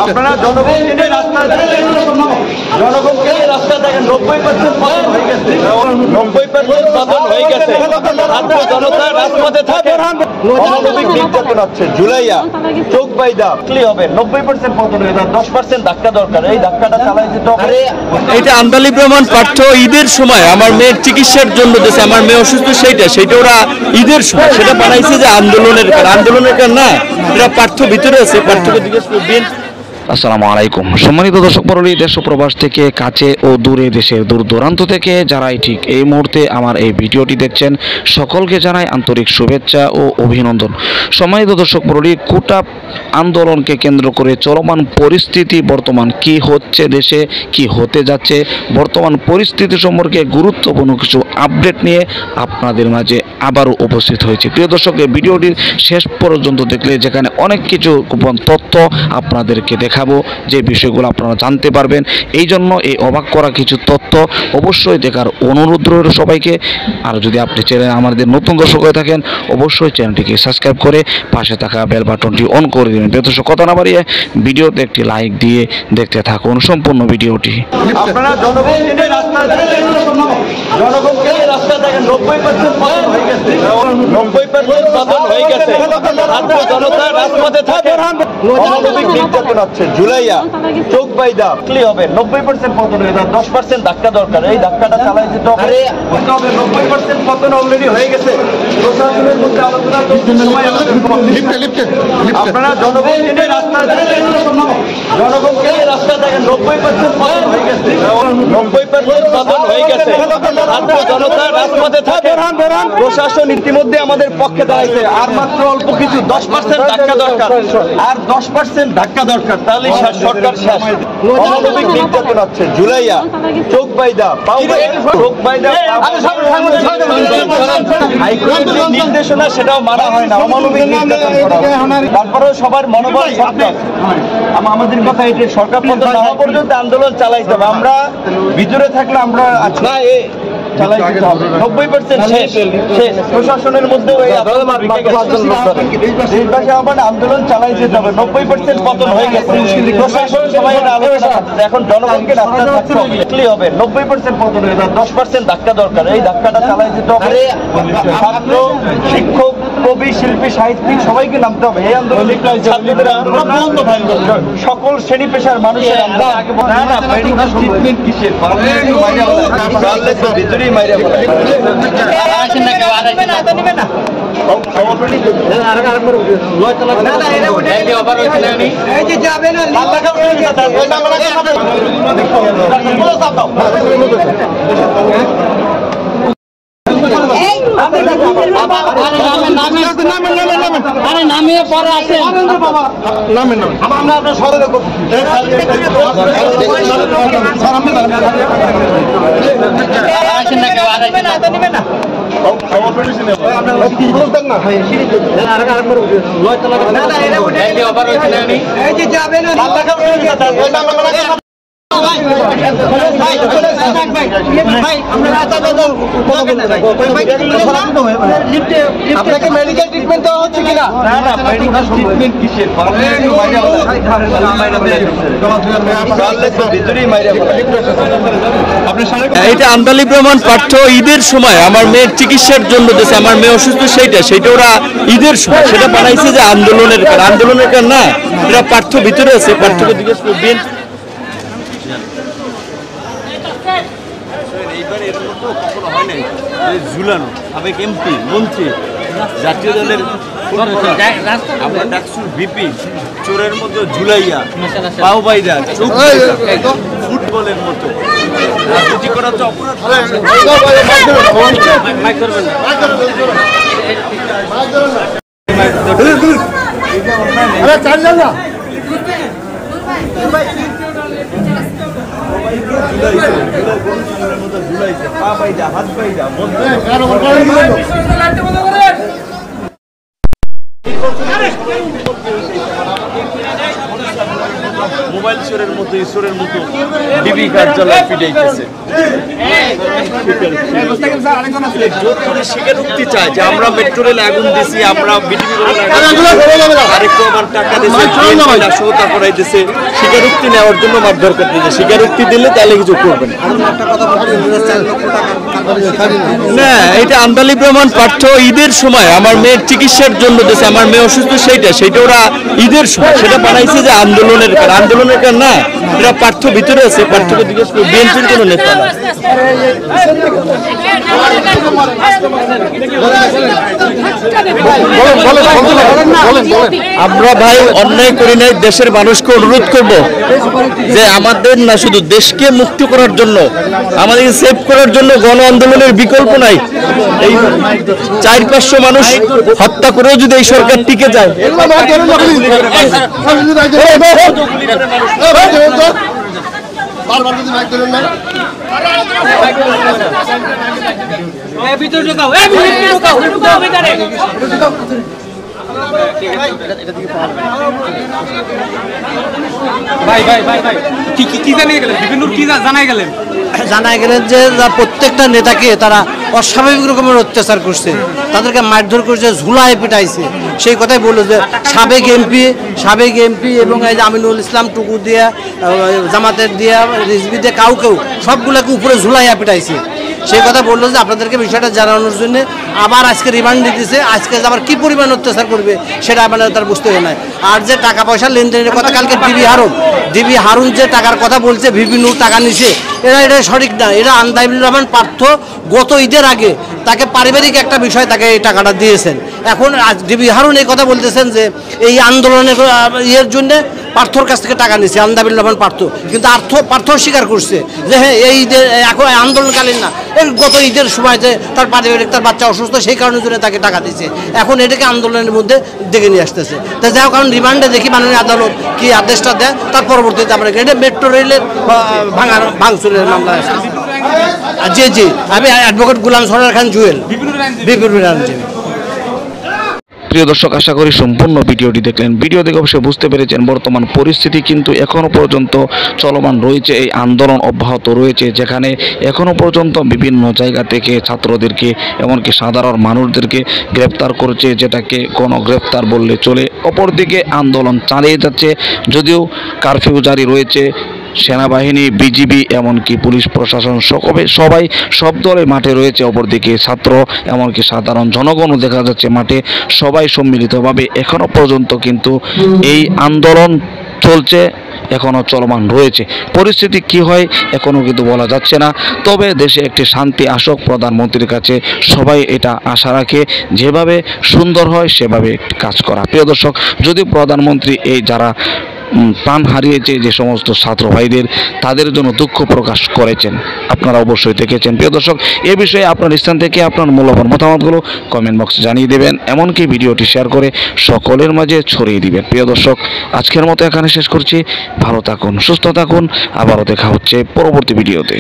আপনারা জনগণকে রাস্তা দেখেন, জনগণকে রাস্তা দেখেন। 90% পতন হয়ে গেছে, 90% পতন হয়ে গেছে। ছাত্র জনতা রাজপথে থাকে, অমানবিক নির্যাতন হচ্ছে। জুলাইয়া চোখ বাইদা ক্লি হবে। 90% পতন হয়ে যায়, 10% ধাক্কা দরকার। এই ধাক্কাটা চালাই যেতে হবে। এটা আন্দালি প্রমাণ পাঠ্য ঈদের সময় আমার মেয়ের চিকিৎসার জন্য দিয়েছে, আমার মেয়ে অসুস্থ, সেইটা ওরা ঈদের সময় সেটা বানাইছে যে আন্দোলনের কারণ না, এটা পাঠ্য ভিতরে আছে। পাঠ্যকে জিজ্ঞেস করবেন। আসসালামু আলাইকুম সম্মানিত দর্শক মণ্ডলী, দেশ ও প্রবাস থেকে, কাছে ও দূরে, দেশের দূর দূরান্ত থেকে যারাই ঠিক এই মুহূর্তে আমার এই ভিডিওটি দেখছেন, সকলকে জানাই আন্তরিক শুভেচ্ছা ও অভিনন্দন। সম্মানিত দর্শক মণ্ডলী, কোটা আন্দোলনকে কেন্দ্র করে চলমান পরিস্থিতি, বর্তমান কি হচ্ছে দেশে, কি হতে যাচ্ছে, বর্তমান পরিস্থিতি সম্পর্কে গুরুত্বপূর্ণ কিছু আপডেট নিয়ে আপনাদের মাঝে আবারও উপস্থিত হয়েছে। প্রিয় দর্শক, এই ভিডিওটির শেষ পর্যন্ত দেখলে যেখানে অনেক কিছু গোপন তথ্য আপনাদেরকে দেখাবো, যে বিষয়গুলো আপনারা জানতে পারবেন। এই জন্য এই অবাক করা কিছু তথ্য অবশ্যই দেখার অনুরোধ রইল সবাইকে। আর যদি আপনি চ্যানেল আমাদের নতুন দর্শক হয়ে থাকেন, অবশ্যই চ্যানেলটিকে সাবস্ক্রাইব করে পাশে থাকা বেল বাটনটি অন করে দেবেন। প্রিয় দর্শক, কথা না বাড়িয়ে ভিডিওতে একটি লাইক দিয়ে দেখতে থাকুন সম্পূর্ণ ভিডিওটি। আপনারা জনগণকে রাস্তা দেখেন, জনগণকে রাস্তা দেখেন। 90% পতন হয়ে গেছে, 90% পতন হয়ে গেছে। ছাত্র জনতা রাজপথে থাকে, অমানবিক নির্যাতন হচ্ছে। জুলাইয়া চোখ বাইদা ক্লি হবে। 90% পতন হয়ে যায়, 10% ধাক্কা দরকার। এই ধাক্কাটা চালাই যেতে হবে। 90% পতন অলরেডি হয়ে গেছে। প্রশাসনের মধ্যে আলোচনা চলছে, সময় আপনারা জনগণকে রাস্তা দেখেন, জনগণকে রাস্তা দেখেন। 90% পতন হয়ে গেছে, 90% পতন হয়ে গেছে। ছাত্র জনতা রাজপথে থাকে, প্রশাসন ইতিমধ্যে আমাদের পক্ষে দাঁড়াইছে। আর মাত্র অল্প কিছু, 10% ধাক্কা দরকার, আর 10% ধাক্কা দরকার, তাহলে সরকার শেষ। অমানবিক নির্যাতন হচ্ছে। জুলাইয়া চোখ বাইদা চোখ বাইদা হাইকোর্টের যে নির্দেশনা সেটাও মানা হয় না, অমানবিক নির্যাতন করা হয়। তারপরেও সবার মনোবল সরকার, আমাদের কথা এটা সরকার পতন না হওয়া পর্যন্ত আন্দোলন চালাইতে হবে। আমরা ভিতরে থাকলে আমরা চালাই দিতে হবে। 90% শেষ। প্রশাসনের মধ্যে দেশবাসী আমার আন্দোলন চালাই যেতে হবে। 90% পতন হয়ে গেছে, প্রশাসন সবাই আলোচনা করছে। এখন জনগণকে রাস্তা থাকতে হবে। 90% পতন হয়ে যায়, 10% ধাক্কা দরকার। এই ধাক্কাটা চালাই যেতে হবে। ছাত্র, শিক্ষক, কবি, শিল্পী, সাহিত্যিক সবাইকে নামতে হবে। এই আন্দোলন ছাত্রদের আন্দোলন, সকল শ্রেণী পেশার মানুষের আন্দোলন। কিসের ভিতরেই মাইরা নামিয়ে পরে আসেন, নামেন আমরা আপনার সরলে করছি। আপনাকে মেডিকেল ট্রিটমেন্ট দেওয়া হচ্ছে কিনা? না, মেডিকেল ট্রিটমেন্ট কিসের? এটা আন্দালি প্রমাণ পাঠ্য ঈদের সময় আমার মেয়ের চিকিৎসার জন্য দিয়েছে, আমার মেয়ে অসুস্থ, সেইটা ওরা ঈদের সময় সেটা বানাইছে যে আন্দোলনের কারণ না, এটা পাঠ্য ভিতরে আছে। পাঠ্যকে জিজ্ঞেস করবেন। এইবার এর মতো কখনো হয় নাই ঝুলানো। সাবেক এমপি, মন্ত্রী, জাতীয় দলের আমরা ডাকসুর ভিপি চোরের মধ্যে ঝুলাইয়া পাও বাইদা ফুটবলের মতো রাজনীতি করা তো অপরাধ। ঝুলাইছে পা বাইদা, হাত বাইদা, মোবাইল চোরের মতো ঈশ্বরের মতো ডিবি কার্যালয় পিটাইতেছে। স্বীকারোক্তি চায় যে আমরা মেট্রো রেলে আগুন দিছি, আমরা বিটিভি আরেক আমার টাকা দিয়েছে, সহতা করাই দিছে, স্বীকারোক্তি নেওয়ার জন্য মারধর করতেছে। স্বীকারোক্তি দিলে তাহলে কিছু করবেন না। এটা আন্দালিব রহমান পাঠ্য ঈদের সময় আমার মেয়ের চিকিৎসার জন্য দিয়েছে, আমার মেয়ে অসুস্থ সেইটা ওরা ঈদের সময় সেটা বানাইছে যে আন্দোলনের কারণ না, এটা পাঠ্য ভিতরে আছে। পাঠ্যকে জিজ্ঞেস করে বিএনপির কোনো নেতা না। আমরা ভাই অন্যায় করি নাই, দেশের মানুষকে অনুরোধ করব যে আমাদের না শুধু দেশকে মুক্ত করার জন্য, আমাদেরকে সেভ করার জন্য গণ আন্দোলনের বিকল্প নাই। এই 400-500 মানুষ হত্যা করেও যদি এই সরকার টিকে যায়, জানাই গেলেন যে প্রত্যেকটা নেতাকে তারা অস্বাভাবিক রকমের অত্যাচার করছে, তাদেরকে মারধর করছে, ঝুলায় পিটাইছে। সেই কথাই বললো যে সাবেক এমপি এবং এই যে আমিনুল ইসলাম টুকু দিয়া, জামাতের দিয়া, রিজভি দিয়ে কেউ সবগুলোকে উপরে ঝুলাইয়া পিটাইছে। সেই কথা বললো যে আপনাদেরকে বিষয়টা জানানোর জন্য আবার আজকে রিমান্ড দিতেছে। আজকে আবার কি পরিমাণ অত্যাচার করবে সেটা মানে তার বুঝতে হয় না। আর যে টাকা পয়সা লেনদেনের কথা কালকে ডিবি হারুন যে টাকার কথা বলছে, ভিপি নূর টাকা নিছে, এটা সঠিক না। এটা আন্দালিব রহমান পাঠ্য গত ঈদের আগে তাকে পারিবারিক একটা বিষয় তাকে এই টাকাটা দিয়েছেন। এখন ডিবি হারুন এই কথা বলতেছেন যে এই আন্দোলনের ইয়ের জন্যে পার্থর কাছ থেকে টাকা নিচ্ছে আন্দালিব রহমান পার্থ, কিন্তু পার্থ স্বীকার করছে যে হ্যাঁ এই ঈদের এখন আন্দোলনকালীন না, এই গত ঈদের সময় যে তার পারিবারিক তার বাচ্চা অসুস্থ সেই কারণের জন্য তাকে টাকা দিচ্ছে। এখন এটাকে আন্দোলনের মধ্যে ডেকে নিয়ে আসতেছে। তাই যাই হোক, কারণ রিমান্ডে দেখি মাননীয় আদালত কি আদেশটা দেয়, তার পরবর্তীতে আমরা এটা মেট্রো রেলের ভাঙচুরের মামলা আছে। জি আমি অ্যাডভোকেট গোলাম সরদার খান জুয়েল, বিপিনুর আইনজীবী। প্রিয় দর্শক, আশা করি সম্পূর্ণ ভিডিওটি দেখলেন। ভিডিও দেখে অবশ্যই বুঝতে পেরেছেন বর্তমান পরিস্থিতি কিন্তু এখনও পর্যন্ত চলমান রয়েছে, এই আন্দোলন অব্যাহত রয়েছে, যেখানে এখনও পর্যন্ত বিভিন্ন জায়গা থেকে ছাত্রদেরকে এমনকি সাধারণ মানুষদেরকে গ্রেপ্তার করছে, যেটাকে গণগ্রেপ্তার বললে চলে। অপরদিকে আন্দোলন চালিয়ে যাচ্ছে, যদিও কারফিউ জারি রয়েছে। সেনাবাহিনী, বিজিবি, এমনকি পুলিশ প্রশাসন সবাই সব দলে মাঠে রয়েছে। অপরদিকে ছাত্র এমনকি সাধারণ জনগণও দেখা যাচ্ছে মাঠে, সবাই সম্মিলিতভাবে এখনো পর্যন্ত কিন্তু এই আন্দোলন চলছে, এখনো চলমান রয়েছে। পরিস্থিতি কি হয় এখনো কিন্তু বলা যাচ্ছে না। তবে দেশে একটি শান্তি আসুক, প্রধানমন্ত্রীর কাছে সবাই এটা আশা রাখে, যেভাবে সুন্দর হয় সেভাবে কাজ করা। প্রিয় দর্শক, যদি প্রধানমন্ত্রী এই যারা প্রাণ হারিয়েছে যে সমস্ত ছাত্র ভাইদের, তাদের জন্য দুঃখ প্রকাশ করেছেন, আপনারা অবশ্যই দেখেছেন। প্রিয় দর্শক, এ বিষয়ে আপনার স্থান থেকে আপনার মূল্যবান মতামতগুলো কমেন্ট বক্সে জানিয়ে দেবেন, এমনকি ভিডিওটি শেয়ার করে সকলের মাঝে ছড়িয়ে দিবেন। প্রিয় দর্শক, আজকের মতো এখানে শেষ করছি। ভালো থাকুন, সুস্থ থাকুন, আবারও দেখা হচ্ছে পরবর্তী ভিডিওতে।